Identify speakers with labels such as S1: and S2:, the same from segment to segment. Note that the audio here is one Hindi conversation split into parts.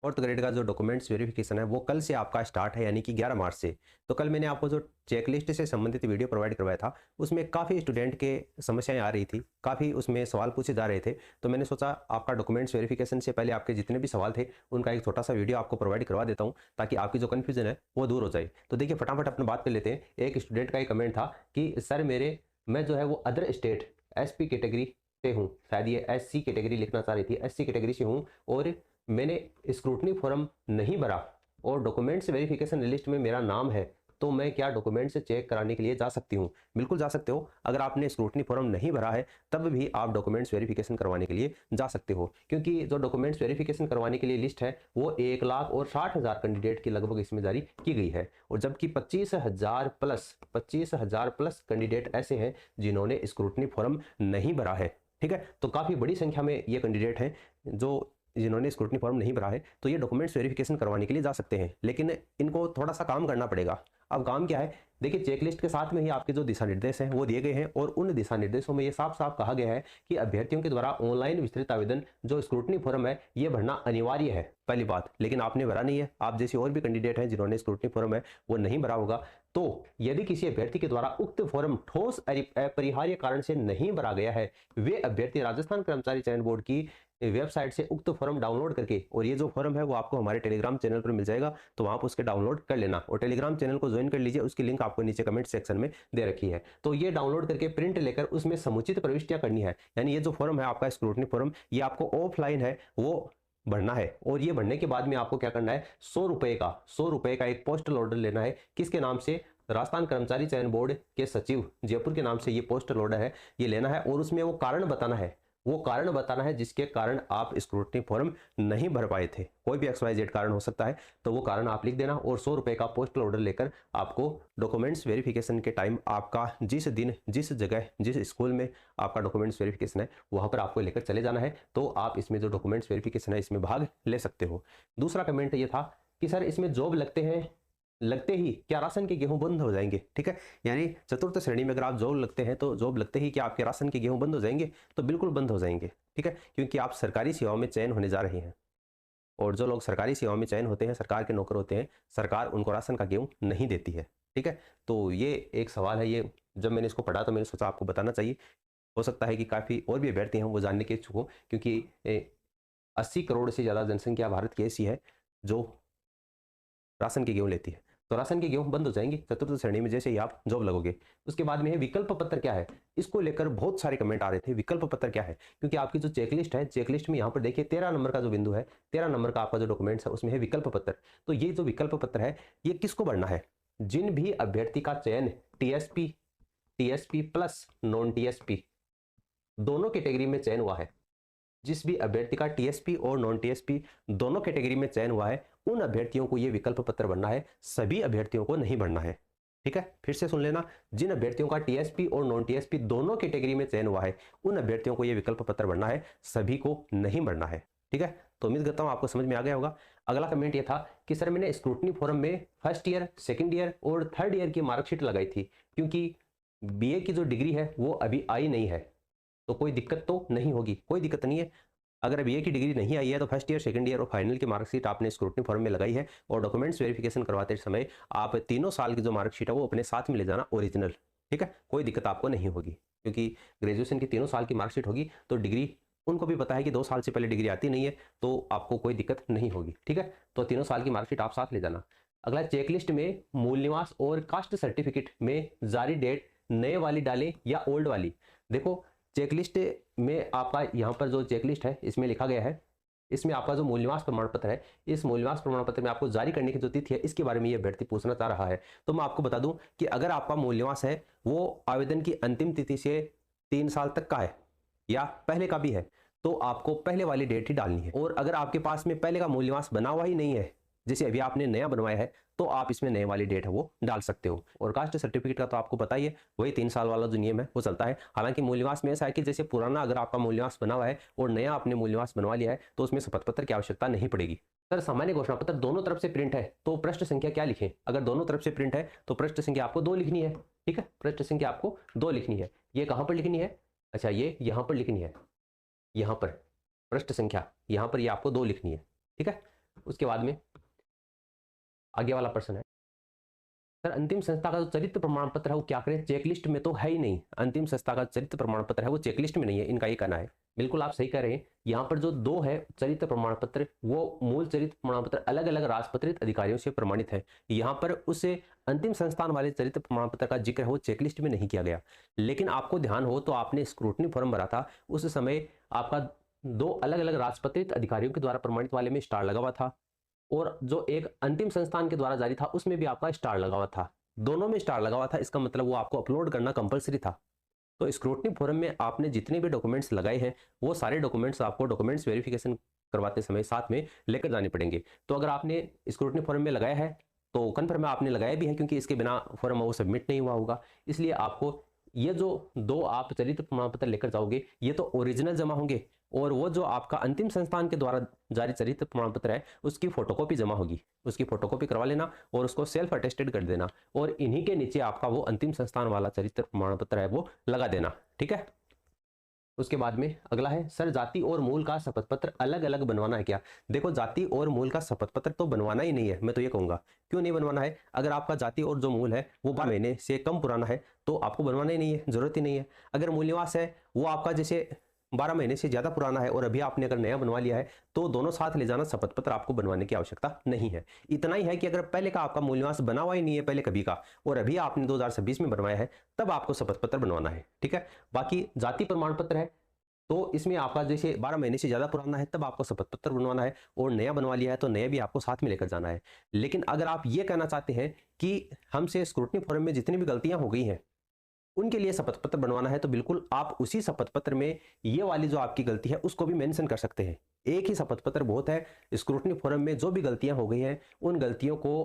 S1: फोर्थ ग्रेड का जो डॉक्यूमेंट्स वेरिफिकेशन है वो कल से आपका स्टार्ट है, यानी कि 11 मार्च से। तो कल मैंने आपको जो चेकलिस्ट से संबंधित वीडियो प्रोवाइड करवाया था उसमें काफ़ी स्टूडेंट के समस्याएं आ रही थी, काफ़ी उसमें सवाल पूछे जा रहे थे। तो मैंने सोचा आपका डॉक्यूमेंट्स वेरिफिकेशन से पहले आपके जितने भी सवाल थे उनका एक छोटा सा वीडियो आपको प्रोवाइड करवा देता हूँ, ताकि आपकी जो कन्फ्यूजन है वो दूर हो जाए। तो देखिए फटाफट अपनी बात कर लेते हैं। एक स्टूडेंट का एक कमेंट था कि सर मैं जो है वो अदर स्टेट SP कैटेगरी से हूँ, शायद ये SC कैटेगरी लिखना चाह रही थी, SC कैटेगरी से हूँ और मैंने स्क्रूटनी फॉर्म नहीं भरा और डॉक्यूमेंट्स वेरिफिकेशन लिस्ट में मेरा नाम है, तो मैं क्या डॉक्यूमेंट्स चेक कराने के लिए जा सकती हूँ? बिल्कुल जा सकते हो। अगर आपने स्क्रूटनी फॉर्म नहीं भरा है तब भी आप डॉक्यूमेंट्स वेरिफिकेशन करवाने के लिए जा सकते हो, क्योंकि जो डॉक्यूमेंट्स वेरिफिकेशन करवाने के लिए लिस्ट है वो 1,60,000 कैंडिडेट की लगभग इसमें जारी की गई है, और जबकि 25,000 प्लस कैंडिडेट ऐसे हैं जिन्होंने स्क्रूटनी फॉर्म नहीं भरा है। ठीक है, तो काफ़ी बड़ी संख्या में ये कैंडिडेट हैं जिन्होंने स्क्रूटनी फॉर्म नहीं भरा है, तो ये डॉक्यूमेंट्स वेरिफिकेशन करवाने के लिए जा सकते हैं, लेकिन इनको थोड़ा सा काम करना पड़ेगा। अब काम क्या है? देखिए चेकलिस्ट के साथ में ही आपके जो दिशा निर्देश हैं वो दिए गए हैं, और उन दिशा निर्देशों में ये साफ साफ कहा गया है कि अभ्यर्थियों के द्वारा ऑनलाइन विस्तृत आवेदन जो स्क्रूटनी फॉर्म है ये भरना अनिवार्य है, पहली बात। लेकिन आपने भरा नहीं है, आप जैसे और भी कैंडिडेट हैं जिन्होंने स्क्रूटनी फॉर्म है वो नहीं भरा होगा, तो यदि किसी अभ्यर्थी के द्वारा उक्त फॉर्म ठोस अपरिहार्य कारण से नहीं भरा गया है, वे अभ्यर्थी राजस्थान कर्मचारी चयन बोर्ड की वेबसाइट से उक्त फॉर्म डाउनलोड करके, और ये जो फॉर्म है वो आपको हमारे टेलीग्राम चैनल पर मिल जाएगा, तो वहां पर उसके डाउनलोड कर लेना, और टेलीग्राम चैनल को ज्वाइन कर लीजिए, उसकी लिंक आपको नीचे कमेंट सेक्शन में दे रखी है। तो ये डाउनलोड करके प्रिंट लेकर उसमें समुचित प्रविष्टियां करनी है, यानी ये जो फॉर्म है आपका स्क्रूटनी फॉर्म ये आपको ऑफलाइन है वो भरना है, और ये भरने के बाद में आपको क्या करना है, 100 रुपए का एक पोस्टल ऑर्डर लेना है। किसके नाम से? राजस्थान कर्मचारी चयन बोर्ड के सचिव जयपुर के नाम से ये पोस्टल ऑर्डर है, ये लेना है, और उसमें वो कारण बताना है जिसके कारण आप स्क्रूटनी फॉर्म नहीं भर पाए थे। कोई भी XYZ कारण हो सकता है, तो वो कारण आप लिख देना, और 100 रुपए का पोस्टल ऑर्डर लेकर आपको डॉक्यूमेंट्स वेरिफिकेशन के टाइम आपका जिस दिन जिस जगह जिस स्कूल में आपका डॉक्यूमेंट्स वेरिफिकेशन है वहां पर आपको लेकर चले जाना है, तो आप इसमें जो डॉक्यूमेंट्स वेरिफिकेशन है इसमें भाग ले सकते हो। दूसरा कमेंट ये था कि सर इसमें जॉब लगते ही क्या राशन के गेहूं बंद हो जाएंगे? ठीक है, यानी चतुर्थ श्रेणी में अगर आप जॉब लगते हैं तो जॉब लगते ही क्या आपके राशन के गेहूं बंद हो जाएंगे? तो बिल्कुल बंद हो जाएंगे। ठीक है, क्योंकि आप सरकारी सेवाओं में चयन होने जा रहे हैं, और जो लोग सरकारी सेवाओं में चयन होते हैं, सरकार के नौकर होते हैं, सरकार उनको राशन का गेहूं नहीं देती है। ठीक है, तो ये एक सवाल है, ये जब मैंने इसको पढ़ा तो मैंने सोचा आपको बताना चाहिए। हो सकता है कि काफ़ी और भी अभ्यर्थी हैं वो जानने के इच्छुक हो, क्योंकि 80 करोड़ से ज़्यादा जनसंख्या भारत की ऐसी है जो राशन के गेहूं लेती है। तो राशन के गेहूं बंद हो जाएंगे चतुर्थ श्रेणी में जैसे ही आप जॉब लगोगे। उसके बाद में है विकल्प पत्र क्या है, इसको लेकर बहुत सारे कमेंट आ रहे थे। विकल्प पत्र क्या है? क्योंकि आपकी जो चेकलिस्ट है, चेकलिस्ट में यहाँ पर देखिए 13 नंबर का जो बिंदु है, 13 नंबर का आपका जो डॉक्यूमेंट्स है उसमें है विकल्प पत्र। तो ये जो विकल्प पत्र है ये किसको भरना है? जिन भी अभ्यर्थी का चयन टीएसपी प्लस नॉन टीएसपी दोनों कैटेगरी में चयन हुआ है, जिस भी अभ्यर्थी का टीएसपी और नॉन टीएसपी दोनों कैटेगरी में चयन हुआ है, उन अभ्यर्थियों को यह विकल्प पत्र भरना है, सभी अभ्यर्थियों को नहीं भरना है। ठीक है, फिर से सुन लेना, जिन अभ्यर्थियों का टीएसपी और नॉन टीएसपी दोनों कैटेगरी में चयन हुआ है उन अभ्यर्थियों को यह विकल्प पत्र भरना है, सभी को नहीं भरना है। ठीक है, तो उम्मीद करता हूं आपको समझ में आ गया होगा। अगला कमेंट यह था कि सर मैंने स्क्रूटनी फॉर्म में फर्स्ट ईयर, सेकेंड ईयर और थर्ड ईयर की मार्कशीट लगाई थी, क्योंकि BA की जो डिग्री है वो अभी आई नहीं है, तो कोई दिक्कत तो नहीं होगी? कोई दिक्कत नहीं है। अगर BA की डिग्री नहीं आई है तो फर्स्ट ईयर, सेकंड ईयर और फाइनल की मार्कशीट आपने स्क्रूटनी फॉर्म में लगाई है, और डॉक्यूमेंट्स वेरिफिकेशन करवाते समय आप 3 साल की जो मार्कशीट है वो अपने साथ में ले जाना, ओरिजिनल। ठीक है, कोई दिक्कत आपको नहीं होगी, क्योंकि ग्रेजुएशन की 3 साल की मार्कशीट होगी, तो डिग्री उनको भी पता है कि 2 साल से पहले डिग्री आती नहीं है, तो आपको कोई दिक्कत नहीं होगी। ठीक है, तो 3 साल की मार्कशीट आप साथ ले जाना। अगला, चेकलिस्ट में मूल निवास और कास्ट सर्टिफिकेट में जारी डेट नए वाली डालें या ओल्ड वाली? देखो चेकलिस्ट में आपका यहाँ पर जो चेकलिस्ट है इसमें लिखा गया है, इसमें आपका जो मूल निवास प्रमाण पत्र है, इस मूल निवास प्रमाण पत्र में आपको जारी करने की जो तिथि है इसके बारे में ये अभ्यर्थी पूछना चाह रहा है। तो मैं आपको बता दूं कि अगर आपका मूल निवास है वो आवेदन की अंतिम तिथि से 3 साल तक का है या पहले का भी है, तो आपको पहले वाली डेट ही डालनी है। और अगर आपके पास में पहले का मूल निवास बना हुआ ही नहीं है, जैसे अभी आपने नया बनवाया है, तो आप इसमें नए वाली डेट है वो डाल सकते हो। और कास्ट सर्टिफिकेट का तो आपको पता ही है, वही 3 साल वाला जो नियम है वो चलता है। हालांकि मूल निवास में ऐसा है कि जैसे पुराना अगर आपका मूल निवास बना हुआ है और नया आपने मूल निवास बनवा लिया है तो उसमें शपथ पत्र की आवश्यकता नहीं पड़ेगी। सर सामान्य घोषणा पत्र दोनों तरफ से प्रिंट है तो पृष्ठ संख्या क्या लिखें? अगर दोनों तरफ से प्रिंट है तो पृष्ठ संख्या आपको 2 लिखनी है। ठीक है, पृष्ठ संख्या आपको 2 लिखनी है। ये कहां पर लिखनी है? अच्छा, ये यहां पर लिखनी है, यहां पर पृष्ठ संख्या, यहां पर ये आपको 2 लिखनी है। ठीक है, उसके बाद में आगे वाला प्रश्न है, सर अंतिम संस्था का जो चरित्र प्रमाण पत्र है वो क्या करें, चेकलिस्ट में तो है ही नहीं। अंतिम संस्था का चरित्र प्रमाण पत्र है वो चेकलिस्ट में नहीं है, इनका ये कहना है। बिल्कुल आप सही कह रहे हैं। यहाँ पर जो दो है चरित्र प्रमाण पत्र, वो मूल चरित्र प्रमाण पत्र अलग अलग राजपत्रित अधिकारियों से प्रमाणित है। यहाँ पर उस अंतिम संस्थान वाले चरित्र प्रमाण पत्र का जिक्र है वो चेकलिस्ट में नहीं किया गया। लेकिन आपको ध्यान हो तो आपने स्क्रूटनी फॉर्म भरा था, उस समय आपका दो अलग अलग राजपत्रित अधिकारियों के द्वारा प्रमाणित वाले में स्टार लगा हुआ था, और जो एक अंतिम संस्थान के द्वारा जारी था उसमें भी आपका स्टार लगा हुआ था। दोनों में स्टार लगा हुआ था, इसका मतलब वो आपको अपलोड करना कंपलसरी था। तो स्क्रूटनी फोरम में आपने जितने भी डॉक्यूमेंट्स लगाए हैं वो सारे डॉक्यूमेंट्स आपको डॉक्यूमेंट्स वेरिफिकेशन करवाते समय साथ में लेकर जाने पड़ेंगे। तो अगर आपने स्क्रूटनी फोरम में लगाया है तो कन्फर्म आपने लगाया भी है, क्योंकि इसके बिना फॉर्म वो सबमिट नहीं हुआ होगा। इसलिए आपको ये जो दो आप चरित्र प्रमाण पत्र लेकर जाओगे ये तो ओरिजिनल जमा होंगे, और वो जो आपका अंतिम संस्थान के द्वारा जारी चरित्र प्रमाण पत्र है उसकी फोटोकॉपी जमा होगी, उसकी फोटोकॉपी करवा लेना और उसको सेल्फ अटेस्टेड कर देना, और इन्हीं के नीचे आपका वो अंतिम संस्थान वाला चरित्र प्रमाण पत्र है वो लगा देना। ठीक है। उसके बाद में अगला है, सर जाति और मूल का शपथ पत्र अलग अलग बनवाना है क्या। देखो जाति और मूल का शपथ पत्र तो बनवाना ही नहीं है, मैं तो ये कहूंगा। क्यों नहीं बनवाना है, अगर आपका जाति और जो मूल है वो 12 महीने से कम पुराना है तो आपको बनवाना ही नहीं है, जरूरत ही नहीं है। अगर मूल निवास है वो आपका जैसे 12 महीने से ज्यादा पुराना है और अभी आपने अगर नया बनवा लिया है तो दोनों साथ ले जाना, शपथ पत्र आपको बनवाने की आवश्यकता नहीं है। इतना ही है कि अगर पहले का आपका मूल निवास बना हुआ ही नहीं है पहले कभी का, और अभी आपने 2026 में बनवाया है, तब आपको शपथ पत्र बनवाना है। ठीक है। बाकी जाति प्रमाण पत्र है तो इसमें आपका जैसे 12 महीने से ज्यादा पुराना है तब आपको शपथ पत्र बनवाना है, और नया बनवा लिया है तो नया भी आपको साथ में लेकर जाना है। लेकिन अगर आप ये कहना चाहते हैं कि हमसे स्क्रूटनी फॉर्म में जितनी भी गलतियां हो गई हैं उनके लिए शपथ पत्र बनवाना है, तो बिल्कुल आप उसी शपथ पत्र में ये वाली जो आपकी गलती है उसको भी मेंशन कर सकते हैं। एक ही शपथ पत्र बहुत है, स्क्रूटनी फॉर्म में जो भी गलतियां हो गई हैं उन गलतियों को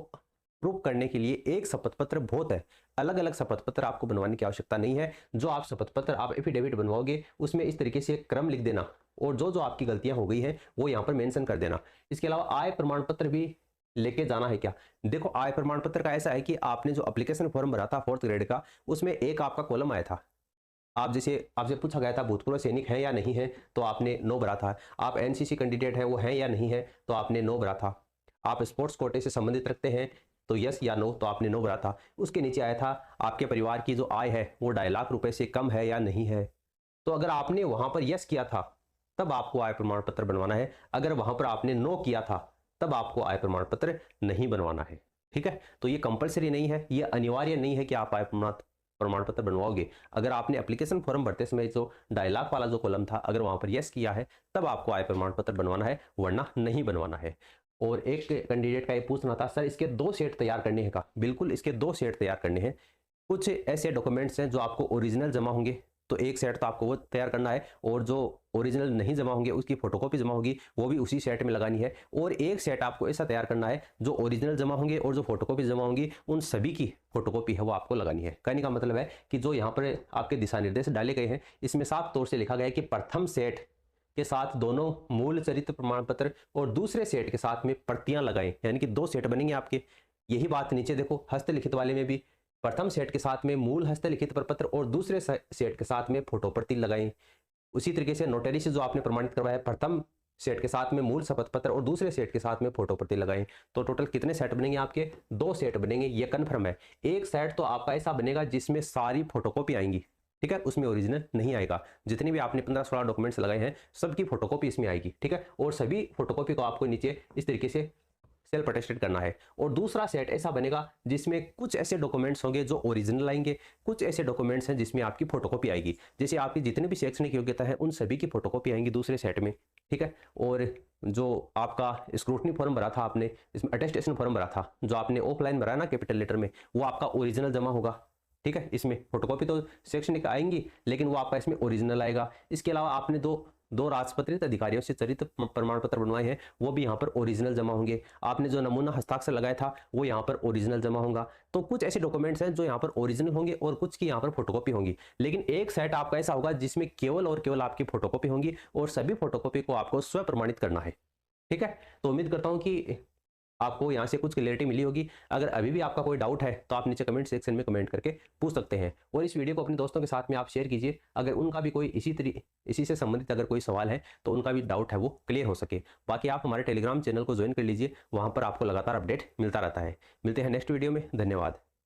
S1: प्रूव करने के लिए एक शपथ पत्र बहुत है। अलग अलग शपथ पत्र आपको बनवाने की आवश्यकता नहीं है। जो आप शपथ पत्र आप एफिडेविट बनवाओगे उसमें इस तरीके से क्रम लिख देना, और जो जो आपकी गलतियां हो गई हैं वो यहाँ पर मेंशन कर देना। इसके अलावा आय प्रमाण पत्र भी लेके जाना है क्या। देखो आय प्रमाण पत्र का ऐसा है कि आपने जो एप्लीकेशन फॉर्म भरा था 4th ग्रेड का, उसमें एक आपका कॉलम आया था। आप जैसे आपसे पूछा गया था भूतपूर्व सैनिक है या नहीं है, तो आपने नो भरा था। आप एनसीसी कैंडिडेट है वो है या नहीं है, तो आपने नो भरा था। आप स्पोर्ट्स कोटे से संबंधित रखते हैं तो यस या नो, तो आपने नो भरा था। उसके नीचे आया था आपके परिवार की जो आय है वो 2.5 लाख रुपए से कम है या नहीं है। तो अगर आपने वहां पर यस किया था तब आपको आय प्रमाण पत्र बनवाना है, अगर वहां पर आपने नो किया था तब आपको आय प्रमाण पत्र नहीं बनवाना है। ठीक है। तो ये कंपलसरी नहीं है, ये अनिवार्य नहीं है कि आप आय प्रमाण पत्र बनवाओगे। अगर आपने एप्लीकेशन फॉर्म भरते समय जो 2.5 लाख वाला जो कॉलम था अगर वहां पर यस किया है तब आपको आय प्रमाण पत्र बनवाना है, वरना नहीं बनवाना है। और एक कैंडिडेट का ये पूछना था, सर इसके 2 सेट तैयार करने हैं का। बिल्कुल इसके 2 सेट तैयार करने हैं। कुछ ऐसे डॉक्यूमेंट्स हैं जो आपको ओरिजिनल जमा होंगे तो एक सेट तो आपको वो तैयार करना है, और जो ओरिजिनल नहीं जमा होंगे उसकी फोटोकॉपी जमा होगी वो भी उसी सेट में लगानी है। और एक सेट आपको ऐसा तैयार करना है जो ओरिजिनल जमा होंगे और जो फोटोकॉपी जमा होंगी उन सभी की फोटोकॉपी है वो आपको लगानी है। कहने का मतलब है कि जो यहाँ पर आपके दिशा निर्देश डाले गए हैं इसमें साफ तौर से लिखा गया है कि प्रथम सेट के साथ दोनों मूल चरित्र प्रमाण पत्र और दूसरे सेट के साथ में प्रतियां लगाएं, यानी कि 2 सेट बनेंगे आपके। यही बात नीचे देखो हस्तलिखित वाले में भी प्रथम सेट के साथ में मूल हस्तलिखित प्रपत्र और दूसरे सेट के साथ में फोटो प्रति लगाएं। उसी तरीके से नोटरी से जो आपने प्रमाणित करवाया प्रथम सेट के साथ में मूल शपथ पत्र और दूसरे सेट के साथ में फोटो प्रति लगाएं। तो टोटल कितने सेट बनेंगे आपके, 2 सेट बनेंगे, ये कन्फर्म है। एक सेट तो आपका ऐसा बनेगा जिसमें सारी फोटोकॉपी आएंगी, ठीक है, उसमें ओरिजिनल नहीं आएगा। जितनी भी आपने 15-16 डॉक्यूमेंट्स लगाए हैं सबकी फोटोकॉपी इसमें आएगी, ठीक है। और सभी फोटोकॉपी को आपको नीचे इस तरीके से सेल्फ अटेस्टेड करना है। और दूसरा सेट ऐसा बनेगा जिसमें कुछ ऐसे डॉक्यूमेंट्स होंगे जो ओरिजिनल आएंगे, कुछ ऐसे डॉक्यूमेंट्स हैं जिसमें आपकी फोटोकॉपी आएगी। जैसे आपकी जितने भी शैक्षणिक योग्यता है उन सभी की फोटोकॉपी आएंगी दूसरे सेट में, ठीक है। और जो आपका स्क्रूटनी फॉर्म भरा था आपने, इसमें अटेस्टेशन फॉर्म भरा था जो आपने ऑफलाइन भरा ना कैपिटल लेटर में, वो आपका ओरिजिनल जमा होगा, ठीक है। इसमें फोटोकॉपी तो शैक्षणिक आएंगी लेकिन वो आपका इसमें ओरिजिनल आएगा। इसके अलावा आपने दो राजपत्रित अधिकारियों से चरित्र प्रमाण पत्र बनवाए हैं वो भी यहाँ पर ओरिजिनल जमा होंगे। आपने जो नमूना हस्ताक्षर लगाया था वो यहाँ पर ओरिजिनल जमा होगा। तो कुछ ऐसे डॉक्यूमेंट्स हैं जो यहाँ पर ओरिजिनल होंगे और कुछ की यहाँ पर फोटोकॉपी होंगी। लेकिन एक सेट आपका ऐसा होगा जिसमें केवल और केवल आपकी फोटोकॉपी होंगी और सभी फोटोकॉपी को आपको स्व प्रमाणित करना है, ठीक है। तो उम्मीद करता हूँ कि आपको यहाँ से कुछ क्लियरिटी मिली होगी। अगर अभी भी आपका कोई डाउट है तो आप नीचे कमेंट सेक्शन में कमेंट करके पूछ सकते हैं, और इस वीडियो को अपने दोस्तों के साथ में आप शेयर कीजिए, अगर उनका भी कोई इसी से संबंधित अगर कोई सवाल है तो उनका भी डाउट है वो क्लियर हो सके। बाकी आप हमारे टेलीग्राम चैनल को ज्वाइन कर लीजिए, वहाँ पर आपको लगातार अपडेट मिलता रहता है। मिलते हैं नेक्स्ट वीडियो में, धन्यवाद।